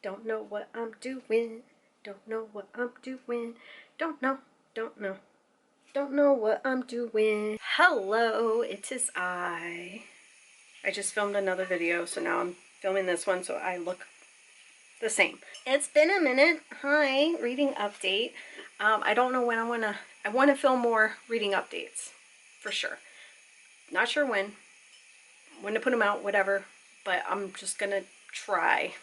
Don't know what I'm doing. Don't know what I'm doing. Don't know, don't know. Don't know what I'm doing. Hello, it is I. I just filmed another video, so now I'm filming this one so I look the same. It's been a minute. Hi, reading update. I don't know when I want to film more reading updates, for sure. Not sure when to put them out, whatever, but I'm just gonna try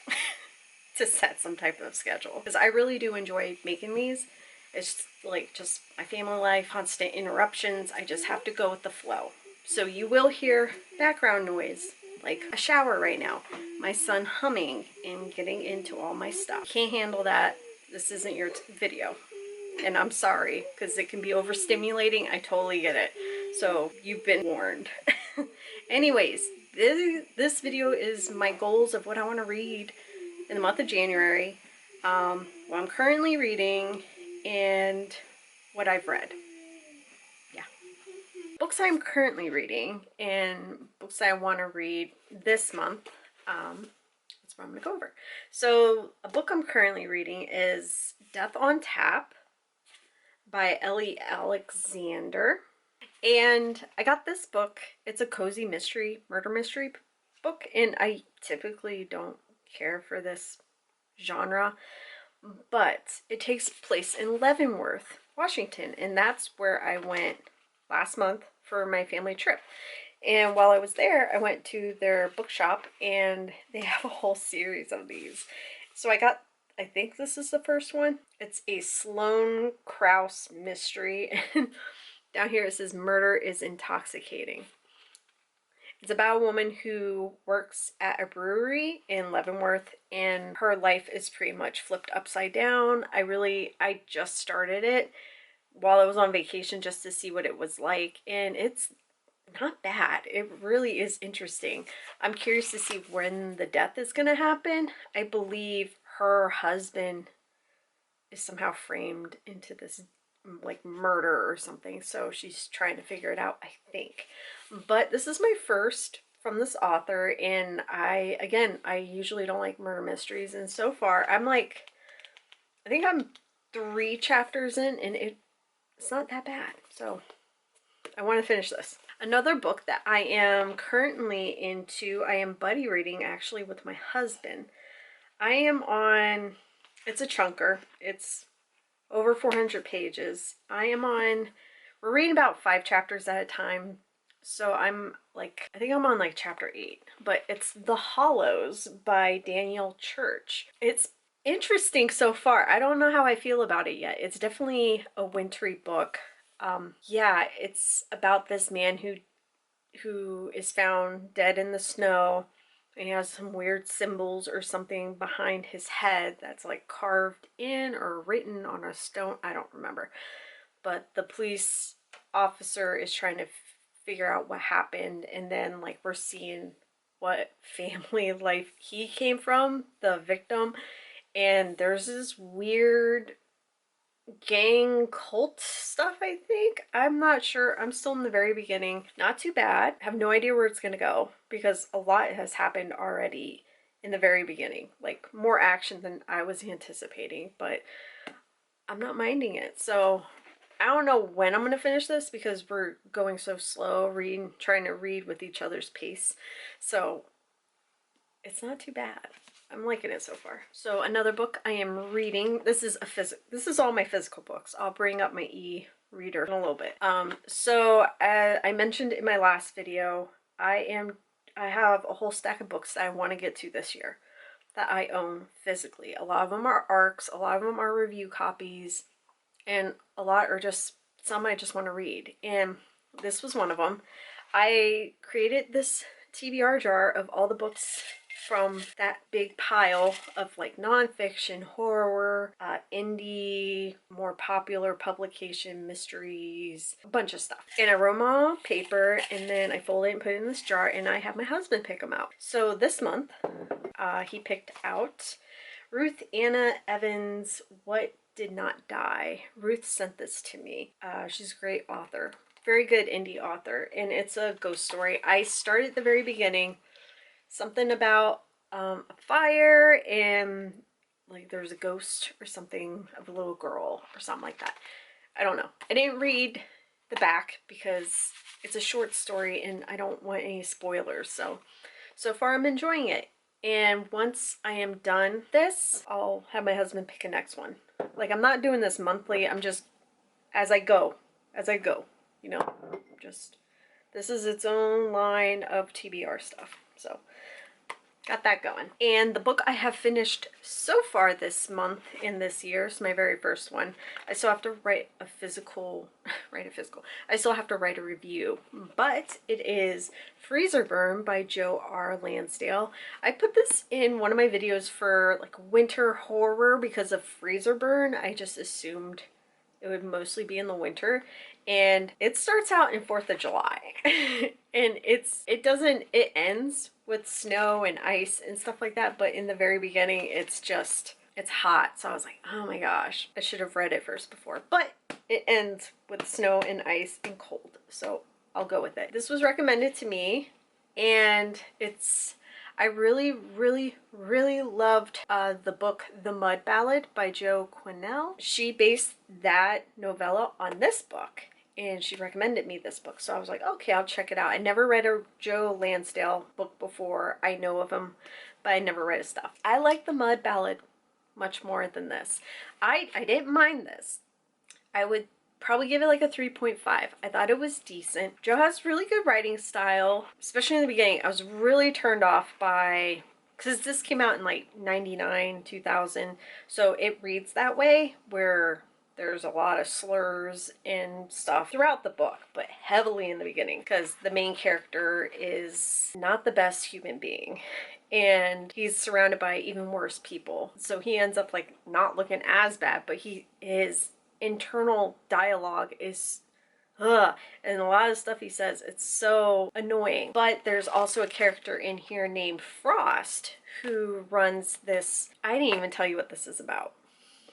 to set some type of schedule because I really do enjoy making these. It's like just my family life, constant interruptions. I just have to go with the flow. So you will hear background noise, like a shower right now. My son humming and getting into all my stuff. Can't handle that. This isn't your video. And I'm sorry, because it can be overstimulating. I totally get it. So you've been warned. Anyways, this video is my goals of what I want to read in the month of January, what I'm currently reading, and what I've read. Yeah. Books I'm currently reading and books I want to read this month. That's what I'm going to go over. So a book I'm currently reading is Death on Tap by Ellie Alexander. And I got this book. It's a cozy murder mystery book, and I typically don't care for this genre, but it takes place in Leavenworth, Washington, and that's where I went last month for my family trip. And while I was there, I went to their bookshop, and they have a whole series of these. So I think this is the first one. It's a Sloane Krause mystery. Down here it says Murder is Intoxicating. It's about a woman who works at a brewery in Leavenworth, and her life is pretty much flipped upside down. I just started it while I was on vacation just to see what it was like, and it's not bad. It really is interesting. I'm curious to see when the death is going to happen. I believe her husband is somehow framed into this like murder or something, so she's trying to figure it out, I think. But this is my first from this author, and I usually don't like murder mysteries, and so far I think I'm 3 chapters in, and it's not that bad, so I want to finish this. Another book that I am currently into, I am buddy reading actually with my husband. It's a chunker. It's over 400 pages. We're reading about 5 chapters at a time. So I think I'm on like chapter 8, but it's The Hollows by Daniel Church. It's interesting so far. I don't know how I feel about it yet. It's definitely a wintry book. Yeah, it's about this man who is found dead in the snow, and he has some weird symbols or something behind his head that's like carved in or written on a stone. I don't remember. But the police officer is trying to figure out what happened, and then like we're seeing what family life he came from, the victim, and there's this weird gang cult stuff, I think. I'm not sure. I'm still in the very beginning. Not too bad. I have no idea where it's gonna go because a lot has happened already in the very beginning. Like more action than I was anticipating, but I'm not minding it. So I don't know when I'm gonna finish this because we're going so slow trying to read with each other's pace. So it's not too bad. I'm liking it so far. So another book I am reading, this is all my physical books. I'll bring up my e-reader in a little bit. So I mentioned in my last video, I have a whole stack of books that I want to get to this year that I own physically. A lot of them are ARCs, a lot of them are review copies, and a lot are just some I just want to read. And this was one of them. I created this TBR jar of all the books from that big pile of like nonfiction, horror, indie, more popular publication, mysteries, a bunch of stuff. And I wrote them all on paper, and then I folded it and put it in this jar, and I have my husband pick them out. So this month, he picked out Ruth Anna Evans' What Did Not Die. Ruth sent this to me. She's a great author. Very good indie author, and it's a ghost story. I started at the very beginning. Something about a fire, and like there's a ghost or something of a little girl or something like that. I don't know. I didn't read the back because it's a short story and I don't want any spoilers. So far I'm enjoying it. And once I am done this, I'll have my husband pick a next one. Like, I'm not doing this monthly. I'm just as I go, you know, just, this is its own line of TBR stuff. So got that going. And the book I have finished so far this month in this year, it's my very first one. I still have to write a physical, I still have to write a review, but it is Freezer Burn by Joe R. Lansdale. I put this in one of my videos for like winter horror because of Freezer Burn. I just assumed it would mostly be in the winter, and it starts out in 4th of July and it ends with snow and ice and stuff like that, but in the very beginning it's hot. So I was like, oh my gosh, I should have read it first before, but it ends with snow and ice and cold, so I'll go with it. This was recommended to me, and I really, really, really loved the book The Mud Ballad by Jo Quinnell. She based that novella on this book, and she recommended me this book. So I was like, okay, I'll check it out. I never read a Joe Lansdale book before. I know of him, but I never read his stuff. I like The Mud Ballad much more than this. I didn't mind this. I would probably give it like a 3.5. I thought it was decent. Joe has really good writing style, especially in the beginning. I was really turned off by, because this came out in like 99, 2000, so it reads that way, where there's a lot of slurs and stuff throughout the book, but heavily in the beginning, because the main character is not the best human being. And he's surrounded by even worse people. So he ends up like not looking as bad, but his internal dialogue is and a lot of stuff he says, it's so annoying. But there's also a character in here named Frost who runs this. I didn't even tell you what this is about.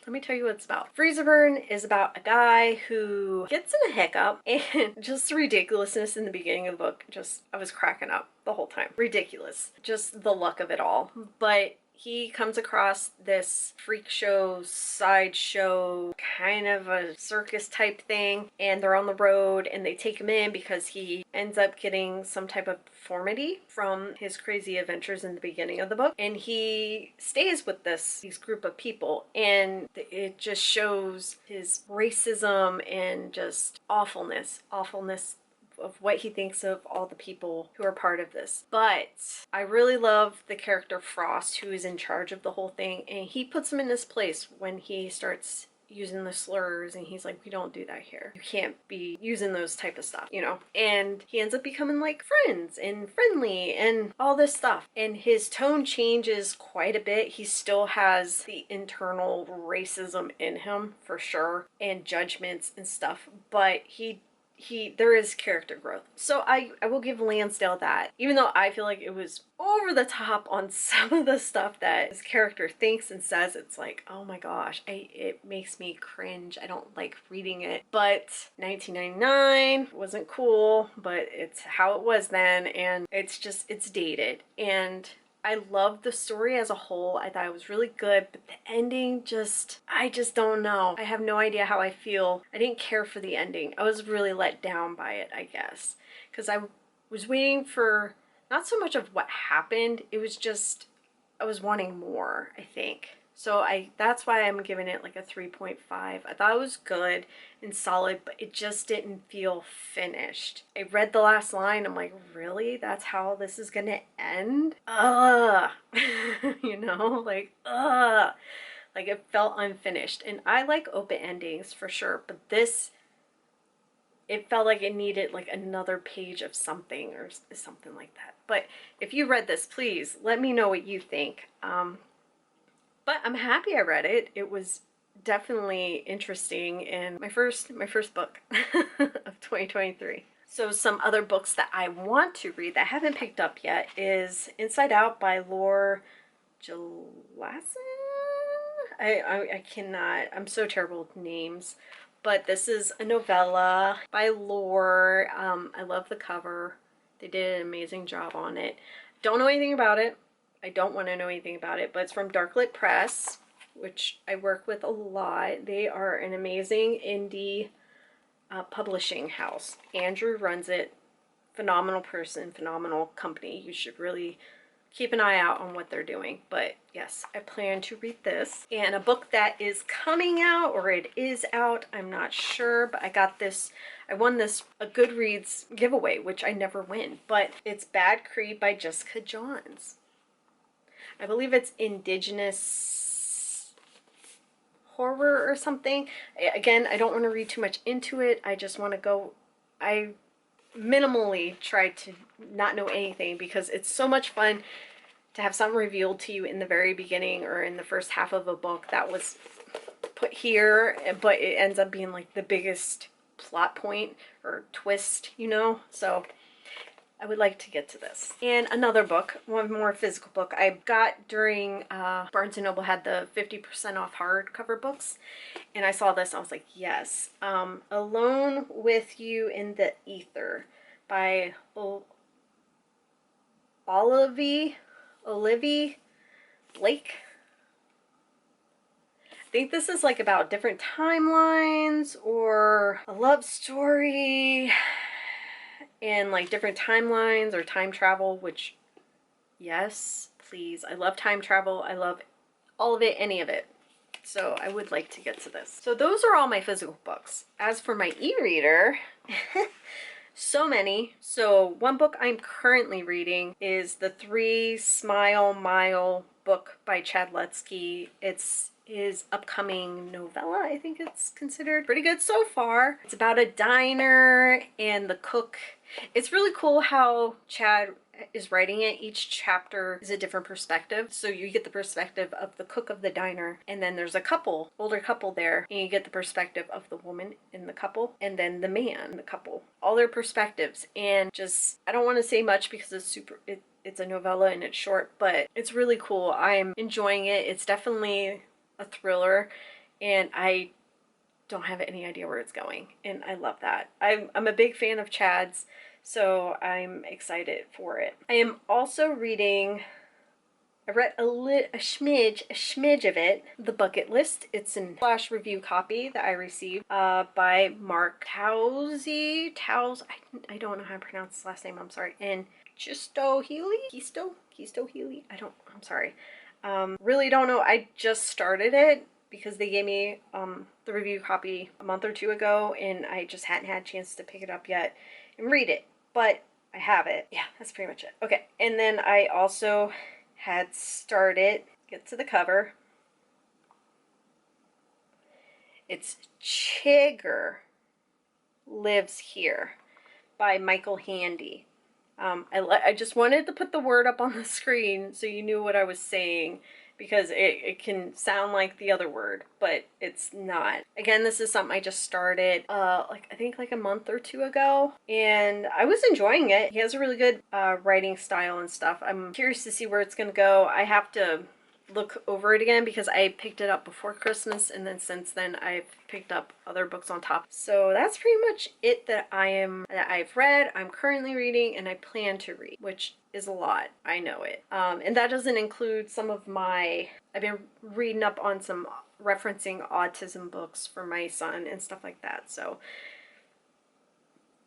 Let me tell you what it's about. Freezer Burn is about a guy who gets in a hiccup, and just the ridiculousness in the beginning of the book, I was cracking up the whole time. Ridiculous. Just the luck of it all. But he comes across this freak show, sideshow, kind of a circus type thing, and they're on the road and they take him in because he ends up getting some type of deformity from his crazy adventures in the beginning of the book, and he stays with these group of people, and it just shows his racism and just awfulness of what he thinks of all the people who are part of this. But I really love the character Frost, who is in charge of the whole thing, and he puts him in this place when he starts using the slurs, and he's like, we don't do that here. You can't be using those type of stuff, you know? And he ends up becoming like friends and friendly and all this stuff. And his tone changes quite a bit. He still has the internal racism in him for sure, and judgments and stuff, but there is character growth. So I will give Lansdale that. Even though I feel like it was over the top on some of the stuff that his character thinks and says, it's like, oh my gosh, it makes me cringe. I don't like reading it. But 1999 wasn't cool, but it's how it was then, and it's dated. And I loved the story as a whole. I thought it was really good, but the ending I just don't know. I have no idea how I feel. I didn't care for the ending. I was really let down by it, I guess. Because I was waiting for not so much of what happened, it was just, I was wanting more, I think. So that's why I'm giving it like a 3.5. I thought it was good and solid, but it just didn't feel finished. I read the last line, I'm like, really? That's how this is gonna end? Ugh. You know, like, ugh. Like, it felt unfinished. And I like open endings for sure, but this, it felt like it needed like another page of something or something like that. But if you read this, please let me know what you think. But I'm happy I read it. It was definitely interesting, and my first book of 2023. So some other books that I want to read that I haven't picked up yet is Inside Out by Laura Jelassen. I cannot, I'm so terrible with names. But this is a novella by Laura. I love the cover. They did an amazing job on it. Don't know anything about it. I don't want to know anything about it, but it's from Darklit Press. which I work with a lot. They are an amazing indie publishing house. Andrew runs it. Phenomenal person, phenomenal company. You should really keep an eye out on what they're doing. But yes, I plan to read this. And a book that is coming out, or it is out, I'm not sure, but I got this, I won this a Goodreads giveaway, which I never win, but it's Bad Creed by Jessica Johns. I believe it's Indigenous horror or something. Again, I don't want to read too much into it. I just want to go, I minimally try to not know anything because it's so much fun to have something revealed to you in the very beginning or in the first half of a book that was put here, but it ends up being like the biggest plot point or twist, you know? So I would like to get to this. And another book, one more physical book I got during Barnes & Noble had the 50% off hardcover books, and I saw this, I was like, yes. Alone with You in the Ether by Olivia Blake. I think this is like about different timelines or a love story and like different timelines or time travel, which yes, please. I love time travel. I love all of it, any of it. So I would like to get to this. So those are all my physical books. As for my e-reader, so many. So one book I'm currently reading is the 3 Smile Mile book by Chad Lutzke. It's his upcoming novella, I think it's considered. Pretty good so far. It's about a diner and the cook. It's really cool how Chad is writing it. Each chapter is a different perspective. So you get the perspective of the cook of the diner, and then there's a couple, older couple there, and you get the perspective of the woman in the couple, and then the man in the couple. All their perspectives. And just, I don't want to say much because it's a novella and it's short, but it's really cool. I'm enjoying it. It's definitely a thriller, and I don't have any idea where it's going, and I love that. I'm a big fan of Chad's, so I'm excited for it. I am also reading, I read a smidge of it, The Bucket List. It's an flash review copy that I received by Mark Towsey. I don't know how to pronounce his last name, I'm sorry. And Kisto Healy? I'm sorry. Really don't know. I just started it because they gave me the review copy a month or two ago, and I just hadn't had a chance to pick it up yet and read it, but I have it. Yeah, that's pretty much it. Okay, and then I also had started, get to the cover. It's Chigger Lives Here by Michael Handy. I just wanted to put the word up on the screen so you knew what I was saying, because it can sound like the other word, but it's not. Again, this is something I just started, I think like a month or two ago, and I was enjoying it. He has a really good writing style and stuff. I'm curious to see where it's gonna go. I have to look over it again because I picked it up before Christmas, and then since then I've picked up other books on top. So that's pretty much it that I've read, I'm currently reading, and I plan to read, which is a lot. I know it. And that doesn't include some of my, I've been reading up on some referencing autism books for my son and stuff like that. So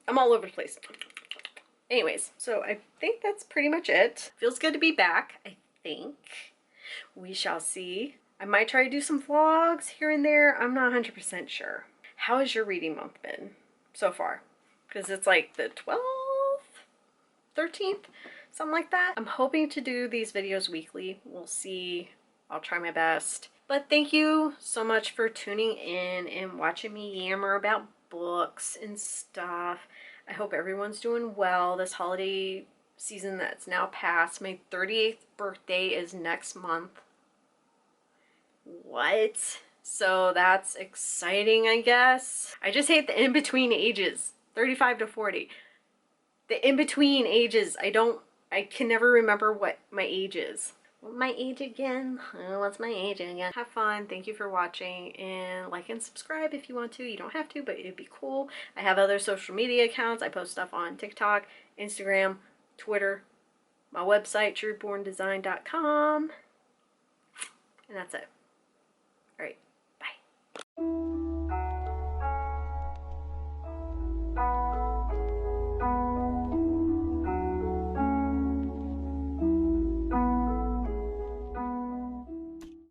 I'm all over the place. Anyways, so I think that's pretty much it. Feels good to be back, I think. We shall see. I might try to do some vlogs here and there. I'm not 100% sure. How has your reading month been so far? Because it's like the 12th, 13th, something like that. I'm hoping to do these videos weekly. We'll see. I'll try my best. But thank you so much for tuning in and watching me yammer about books and stuff. I hope everyone's doing well this holiday season that's now passed. My 38th birthday is next month. What? So that's exciting, I guess. I just hate the in-between ages. 35 to 40. The in-between ages, I can never remember what my age is. What's my age again? What's my age again? Have fun. Thank you for watching, and like and subscribe if you want to. You don't have to, but it'd be cool. I have other social media accounts. I post stuff on TikTok, Instagram, Twitter, my website, trueborndesign.com, and that's it. All right.